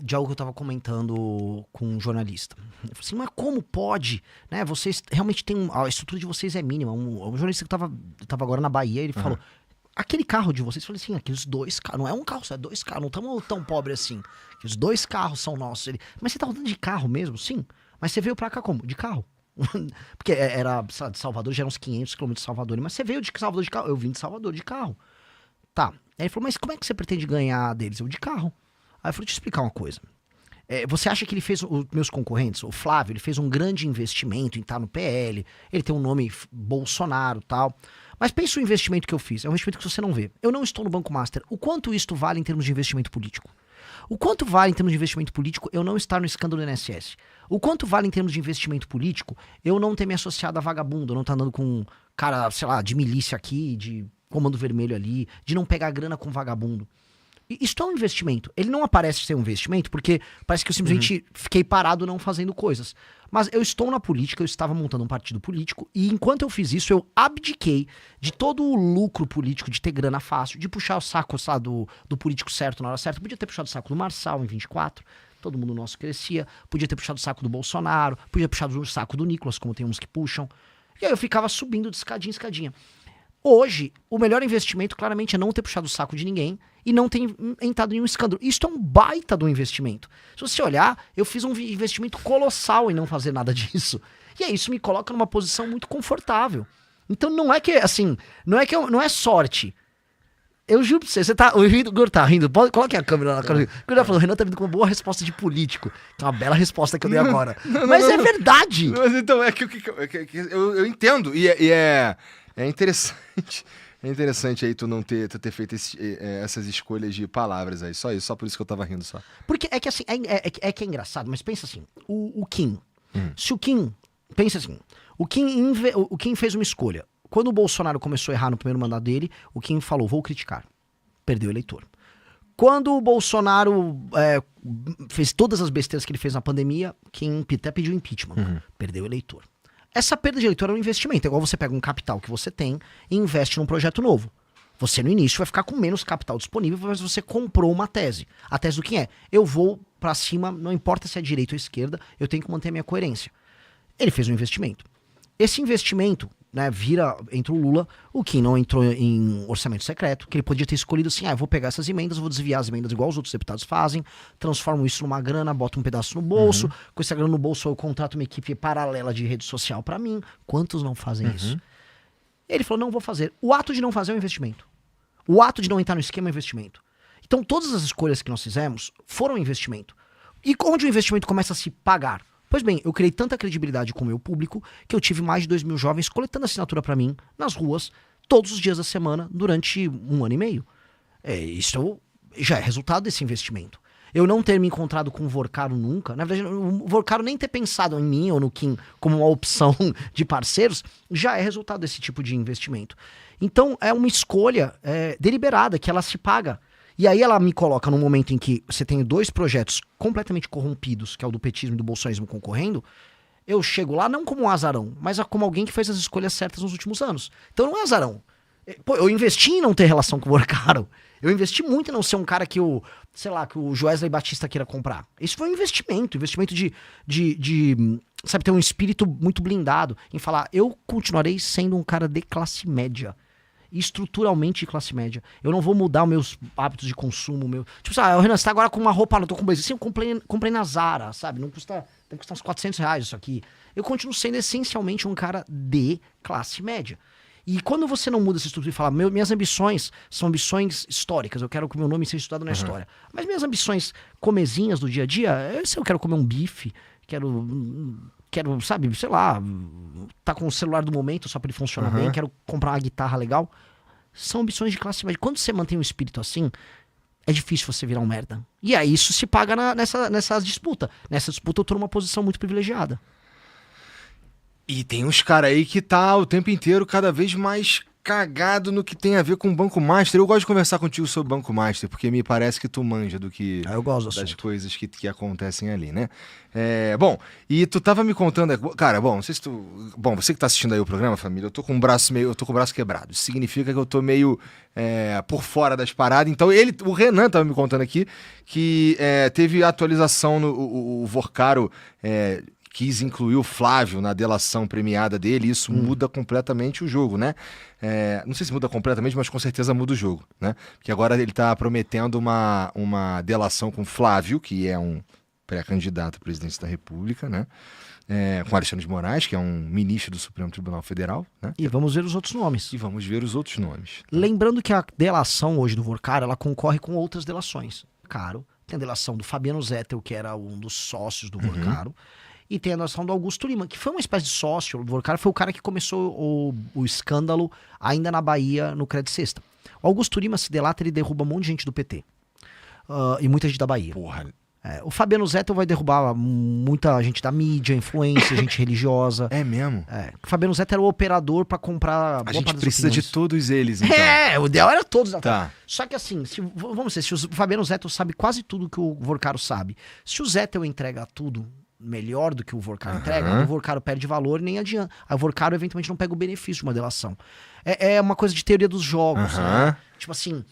de algo que eu tava comentando com um jornalista. Eu falei assim, mas como pode, né? Vocês realmente têm... A estrutura de vocês é mínima. Um jornalista que tava agora na Bahia, ele falou, aquele carro de vocês, eu falei assim, aqueles 2 carros, não é um carro, só é 2 carros, não estamos tão pobres assim. Aqueles 2 carros são nossos. Ele, mas você tá rodando de carro mesmo? Sim. Mas você veio pra cá como? De carro. Porque era, sei lá, de Salvador, já eram uns 500 quilômetros de Salvador. Mas você veio de Salvador de carro? Eu vim de Salvador de carro. Tá. Aí ele falou, mas como é que você pretende ganhar deles? Eu, de carro. Aí eu falei, deixa eu explicar uma coisa. Você acha que ele fez, os meus concorrentes, o Flávio, ele fez um grande investimento em estar no PL, ele tem um nome Bolsonaro e tal. Mas pensa o investimento que eu fiz, é um investimento que você não vê. Eu não estou no Banco Master. O quanto isto vale em termos de investimento político? O quanto vale em termos de investimento político eu não estar no escândalo do INSS? O quanto vale em termos de investimento político eu não ter me associado a vagabundo, eu não estar andando com um cara, sei lá, de milícia aqui, de comando vermelho ali, de não pegar grana com vagabundo? Isso é um investimento. Ele não aparece ser um investimento porque parece que eu simplesmente fiquei parado não fazendo coisas. Mas eu estou na política, eu estava montando um partido político e enquanto eu fiz isso, eu abdiquei de todo o lucro político, de ter grana fácil, de puxar o saco, sabe, do político certo na hora certa. Podia ter puxado o saco do Marçal em 24, todo mundo nosso crescia. Podia ter puxado o saco do Bolsonaro, podia ter puxado o saco do Nicolas, como tem uns que puxam. E aí eu ficava subindo de escadinha em escadinha. Hoje, o melhor investimento claramente é não ter puxado o saco de ninguém e não ter entrado em um escândalo. Isso é um baita do investimento. Se você olhar, eu fiz um investimento colossal em não fazer nada disso. E aí isso me coloca numa posição muito confortável. Então não é que, assim, não é sorte. Eu juro pra você tá rindo, tá rindo, coloque a câmera na cara. O Gordão falou, o Renan tá vindo com uma boa resposta de político. Que é uma bela resposta que eu dei agora. Mas é verdade. Mas então, eu entendo, e é interessante. É interessante aí tu não ter feito essas escolhas de palavras aí. Só isso, só por isso que eu tava rindo só. Porque é que assim, que é engraçado, mas pensa assim, o Kim. Se o Kim, pensa assim, o Kim fez uma escolha. Quando o Bolsonaro começou a errar no primeiro mandato dele, o Kim falou, vou criticar. Perdeu o eleitor. Quando o Bolsonaro fez todas as besteiras que ele fez na pandemia, Kim até pediu impeachment. Perdeu o eleitor. Essa perda de eleitor é um investimento. É igual você pega um capital que você tem e investe num projeto novo. Você, no início, vai ficar com menos capital disponível, mas você comprou uma tese. A tese do que é? Eu vou pra cima, não importa se é direita ou esquerda, eu tenho que manter a minha coerência. Ele fez um investimento. Esse investimento, né, entra o Lula, o Kim não entrou em orçamento secreto, que ele podia ter escolhido assim, eu vou pegar essas emendas, vou desviar as emendas igual os outros deputados fazem, transformo isso numa grana, boto um pedaço no bolso, com essa grana no bolso eu contrato uma equipe paralela de rede social pra mim. Quantos não fazem isso? Ele falou, não vou fazer. O ato de não fazer é um investimento. O ato de não entrar no esquema é um investimento. Então todas as escolhas que nós fizemos foram um investimento. E onde o investimento começa a se pagar? Pois bem, eu criei tanta credibilidade com o meu público que eu tive mais de 2.000 jovens coletando assinatura pra mim nas ruas todos os dias da semana durante 1 ano e meio. Isso já é resultado desse investimento. Eu não ter me encontrado com o Vorcaro nunca, na verdade, o Vorcaro nem ter pensado em mim ou no Kim como uma opção de parceiros, já é resultado desse tipo de investimento. Então é uma escolha deliberada, que ela se paga. E aí ela me coloca num momento em que você tem 2 projetos completamente corrompidos, que é o do petismo e do bolsonarismo concorrendo, eu chego lá não como um azarão, mas como alguém que fez as escolhas certas nos últimos anos. Então não é azarão. Pô, eu investi em não ter relação com o Vorcaro. Eu investi muito em não ser um cara que o Joesley Batista queira comprar. Isso foi um investimento de sabe, ter um espírito muito blindado em falar, eu continuarei sendo um cara de classe média. Estruturalmente de classe média. Eu não vou mudar os meus hábitos de consumo. Tipo, Renan, você tá agora com uma roupa, eu tô com um blazer. Sim, eu comprei na Zara, sabe? Não custa, deve custar uns R$400 isso aqui. Eu continuo sendo essencialmente um cara de classe média. E quando você não muda essa estrutura e fala, minhas ambições são ambições históricas, eu quero que o meu nome seja estudado na história. Mas minhas ambições comezinhas do dia a dia, se eu quero comer um bife, quero, sabe, sei lá, tá com o celular do momento só pra ele funcionar bem, quero comprar uma guitarra legal. São ambições de classe média. Quando você mantém um espírito assim, é difícil você virar um merda. E aí isso se paga nessa disputa. Nessa disputa eu tô numa posição muito privilegiada. E tem uns caras aí que tá o tempo inteiro cada vez mais cagado no que tem a ver com o Banco Master. Eu gosto de conversar contigo sobre o Banco Master, porque me parece que tu manja do que Eu gosto do das assunto. coisas que acontecem ali, né? Bom, e tu tava me contando, cara, bom, não sei se tu, bom, você que tá assistindo aí o programa, família, eu tô com o braço quebrado. Isso significa que eu tô meio por fora das paradas. Então o Renan tava me contando aqui que teve atualização o Vorcaro quis incluir o Flávio na delação premiada dele, e isso muda completamente o jogo, né? Não sei se muda completamente, mas com certeza muda o jogo, né? Porque agora ele tá prometendo uma delação com o Flávio, que é um pré-candidato à presidência da República, né? Com Alexandre de Moraes, que é um ministro do Supremo Tribunal Federal, né? E vamos ver os outros nomes. E vamos ver os outros nomes. Tá? Lembrando que a delação hoje do Vorcaro, ela concorre com outras delações. Caro, tem a delação do Fabiano Zettel, que era um dos sócios do Vorcaro, e tem a delação do Augusto Lima, que foi uma espécie de sócio do Vorcaro, foi o cara que começou o escândalo ainda na Bahia, no Credit Sexta. O Augusto Lima se delata, ele derruba um monte de gente do PT. E muita gente da Bahia. Porra. O Fabiano Zettel vai derrubar muita gente da mídia, influência, gente religiosa. É mesmo? O Fabiano Zettel era o operador pra comprar... A gente precisa de todos eles, então. O ideal era todos. Tá. Só que assim, vamos dizer, se o Fabiano Zettel sabe quase tudo que o Vorcaro sabe, se o Zettel entrega tudo melhor do que o Vorcaro entrega, o Vorcaro perde valor e nem adianta. Aí o Vorcaro eventualmente não pega o benefício de uma delação. É uma coisa de teoria dos jogos, né? Tipo assim,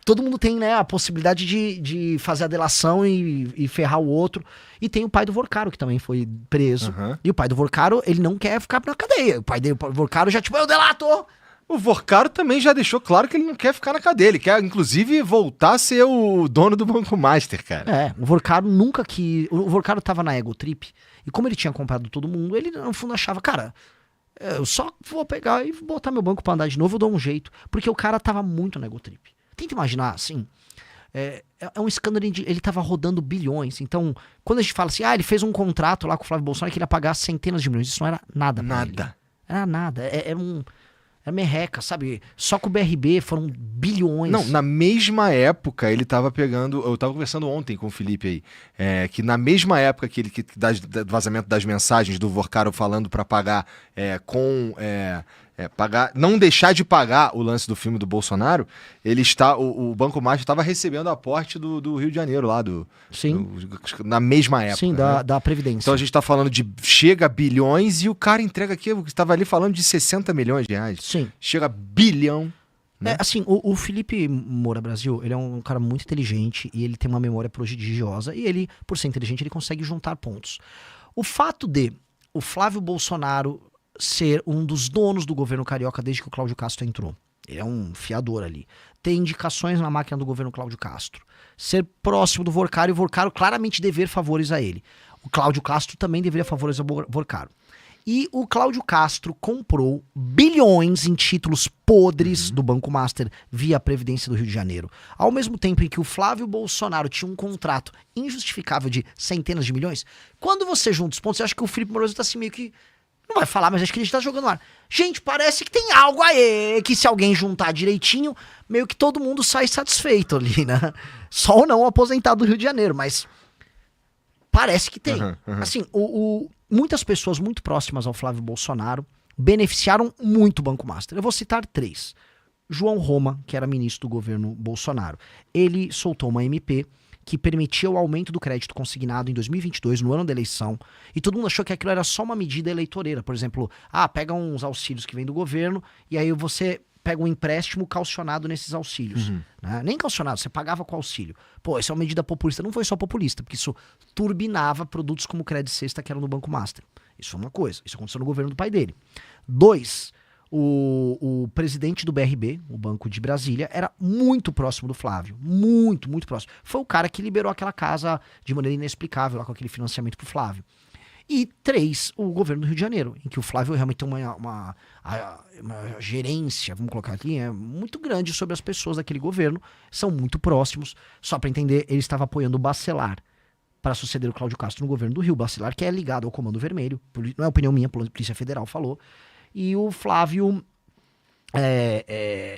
todo mundo tem, né, a possibilidade de fazer a delação e ferrar o outro. E tem o pai do Vorcaro, que também foi preso. E o pai do Vorcaro, ele não quer ficar na cadeia. O pai do Vorcaro já, tipo, eu delato! O Vorcaro também já deixou claro que ele não quer ficar na cadeia. Ele quer, inclusive, voltar a ser o dono do Banco Master, cara. O Vorcaro nunca que... O Vorcaro tava na Ego Trip. E como ele tinha comprado todo mundo, ele, no fundo, achava, cara, eu só vou pegar e botar meu banco pra andar de novo, eu dou um jeito. Porque o cara tava muito na Ego Trip. Tenta imaginar, assim, é um escândalo, ele tava rodando bilhões. Então, quando a gente fala assim, ele fez um contrato lá com o Flávio Bolsonaro que ele ia pagar centenas de milhões, isso não era nada pra ele. Era nada, era merreca, sabe? Só com o BRB foram bilhões. Não, na mesma época ele tava pegando, eu tava conversando ontem com o Felipe aí, que na mesma época que ele do vazamento das mensagens do Vorcaro falando pra pagar pagar, não deixar de pagar o lance do filme do Bolsonaro, o Banco Master estava recebendo aporte do Rio de Janeiro lá, na mesma época. Sim, né? da Previdência. Então a gente tá falando de chega a bilhões e o cara entrega aqui, que estava ali falando de 60 milhões de reais. Sim. Chega a bilhão. Né? Assim, o Felipe Moura Brasil, ele é um cara muito inteligente e ele tem uma memória prodigiosa e ele, por ser inteligente, ele consegue juntar pontos. O fato de o Flávio Bolsonaro ser um dos donos do governo carioca desde que o Cláudio Castro entrou. Ele é um fiador ali. Ter indicações na máquina do governo Cláudio Castro. Ser próximo do Vorcaro e o Vorcaro claramente dever favores a ele. O Cláudio Castro também deveria favores ao Vorcaro. E o Cláudio Castro comprou bilhões em títulos podres do Banco Master via a Previdência do Rio de Janeiro. Ao mesmo tempo em que o Flávio Bolsonaro tinha um contrato injustificável de centenas de milhões, quando você junta os pontos, você acha que o Felipe Moroso tá assim meio que... Não vai falar, mas acho que a gente tá jogando no ar. Gente, parece que tem algo aí, que se alguém juntar direitinho, meio que todo mundo sai satisfeito ali, né? Só ou não o aposentado do Rio de Janeiro, mas parece que tem. Assim, muitas pessoas muito próximas ao Flávio Bolsonaro beneficiaram muito o Banco Master. Eu vou citar 3. João Roma, que era ministro do governo Bolsonaro. Ele soltou uma MP que permitia o aumento do crédito consignado em 2022, no ano da eleição, e todo mundo achou que aquilo era só uma medida eleitoreira. Por exemplo, pega uns auxílios que vêm do governo, e aí você pega um empréstimo calcionado nesses auxílios. Né? Nem calcionado, você pagava com auxílio. Pô, essa é uma medida populista. Não foi só populista, porque isso turbinava produtos como o Credit Sexta, que eram no Banco Master. Isso foi uma coisa. Isso aconteceu no governo do pai dele. 2, o presidente do BRB, o Banco de Brasília, era muito próximo do Flávio. Muito, muito próximo. Foi o cara que liberou aquela casa de maneira inexplicável, lá com aquele financiamento pro Flávio. E 3, o governo do Rio de Janeiro, em que o Flávio realmente tem uma gerência, vamos colocar aqui, muito grande sobre as pessoas daquele governo, são muito próximos. Só para entender, ele estava apoiando o Bacelar para suceder o Cláudio Castro no governo do Rio. Bacelar, que é ligado ao Comando Vermelho, não é opinião minha, a Polícia Federal falou. E o Flávio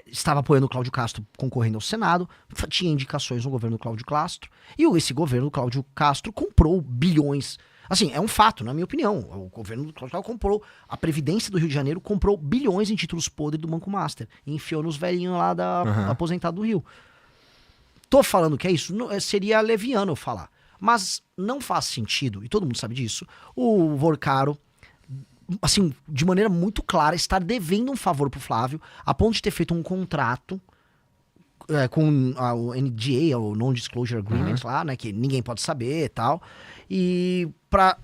estava apoiando o Cláudio Castro concorrendo ao Senado, tinha indicações no governo do Cláudio Castro, e esse governo do Cláudio Castro comprou bilhões. Assim, é um fato, na minha opinião. O governo do Collor comprou, a Previdência do Rio de Janeiro comprou bilhões em títulos podres do Banco Master e enfiou nos velhinhos lá da aposentado do Rio. Tô falando que é isso? Seria leviano eu falar. Mas não faz sentido, e todo mundo sabe disso, o Vorcaro, assim, de maneira muito clara, estar devendo um favor pro Flávio, a ponto de ter feito um contrato com o NDA, o Non-Disclosure Agreement lá, né, que ninguém pode saber e tal, e pra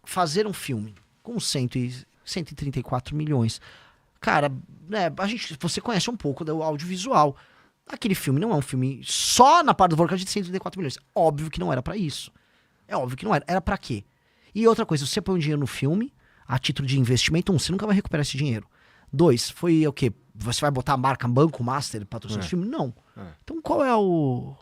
fazer um filme com 134 milhões. Cara, né, você conhece um pouco do audiovisual. Aquele filme não é um filme só na parte do Vorcaro de 134 milhões. Óbvio que não era pra isso. É óbvio que não era. Era pra quê? E outra coisa, você põe um dinheiro no filme, a título de investimento, você nunca vai recuperar esse dinheiro. 2, foi o quê? Você vai botar a marca Banco Master patrocínio do filme? Não. Então qual é o